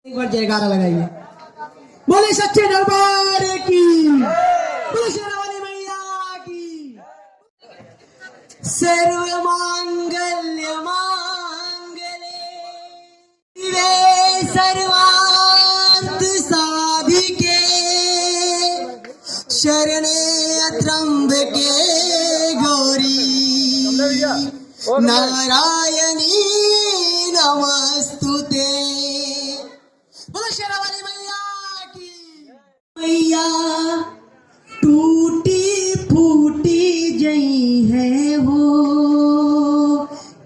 एक बार जयकारा लगाइए। बोले सच्चे दरबार की, बोले शेरावाली मैया की। सर्व मांगल्य मांगले शिवे सर्वार्थ साधिके शरणे त्र्यंबके गौरी नारायणी नमस्तुते। बोलो शेरावाली मैया की। मैया टूटी फूटी जई है वो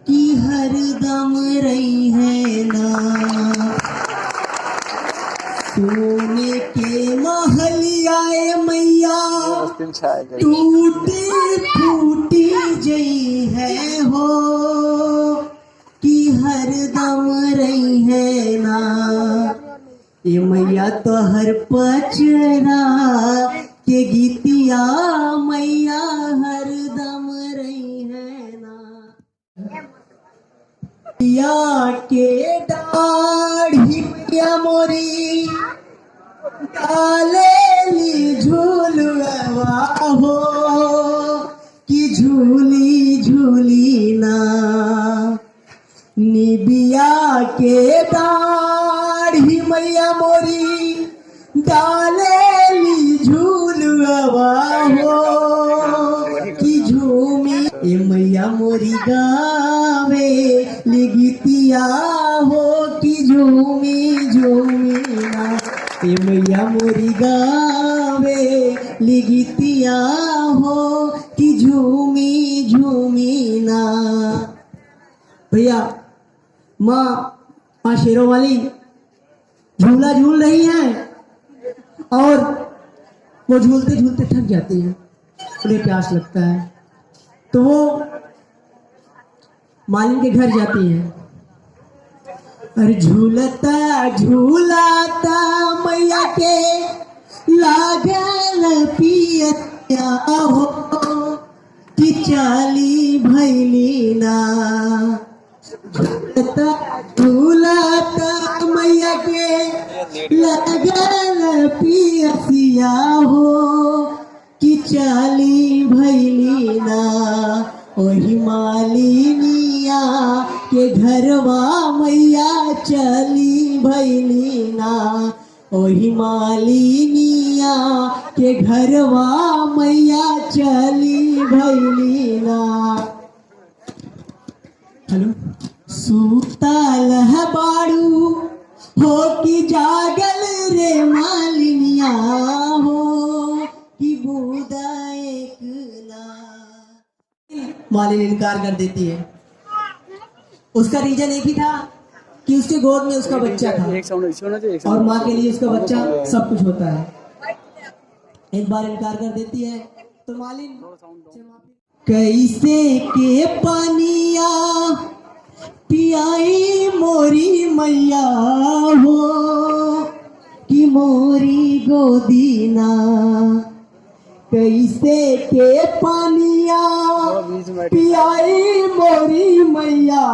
कि हरदम रही है ना। सोने के महलियाए मैया टूटी फूटी जई है हो कि हरदम रही है ना। ये मैया तो हर पचरा के गीतिया मैया हरदम रही है ना। मैया के दाढ़ी पिया मोरी डालेली झूलवा हो कि झूली झूली ना। निबिया के दाढ़ी मैया मोरी डालेली झूलवा हो कि झूमी। ए मैया मोरी गावे लिगितिया हो कि झूमी झूमी ना। ए मैया मोरी गावे लिगितिया हो कि झूमी झूमी ना। भैया माँ शेरों वाली झूला झूल रही है और वो झूलते झूलते थक जाती है, उन्हें प्यास लगता है तो वो मालिन के घर जाती है। अरे झूलता झूलाता मैया के लागल पिया हो कि चाली भैली ना। झूलता झूलाता मैया के लागल पिया हो कि चाली भैली ना। ओही मालिनिया के घरवा मैया चली भैली ना। ओही मालिनिया के घरवा मैया चली भैली ना। हेलो सुताल है बाड़ू हो कि जागल रे मालिनिया हो कि बूदा एक ना। मालिन इनकार कर देती है। उसका रीजन एक ही था कि उसके गोद में उसका बच्चा था और माँ के लिए उसका बच्चा सब कुछ होता है। एक बार इनकार कर देती है तो मालिन कैसे के पानिया पियाई मोरी मैया हो कि मोरी गोदीना। कैसे के पानिया पियाई मोरी मैया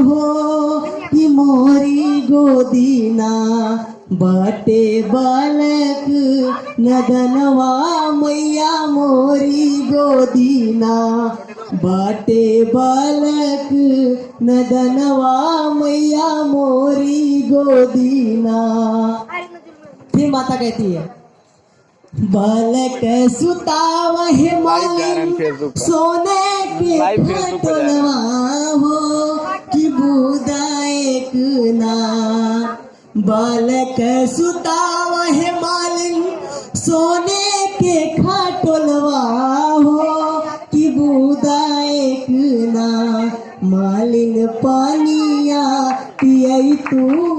हो कि मोरी गोदीना। बाटे बालक नदनवा मैया मोरी गोदीना। बाटे बालक नदनवा मैया मोरी गोदीना। फिर माता कहती है बालक सुतावह मालिन सोने के खटोलवा हो कि बूदा एक ना। बालक सुतावह मालिन सोने के खटोलवा हो कि बूदा एक ना। मालिन पानिया पियई तू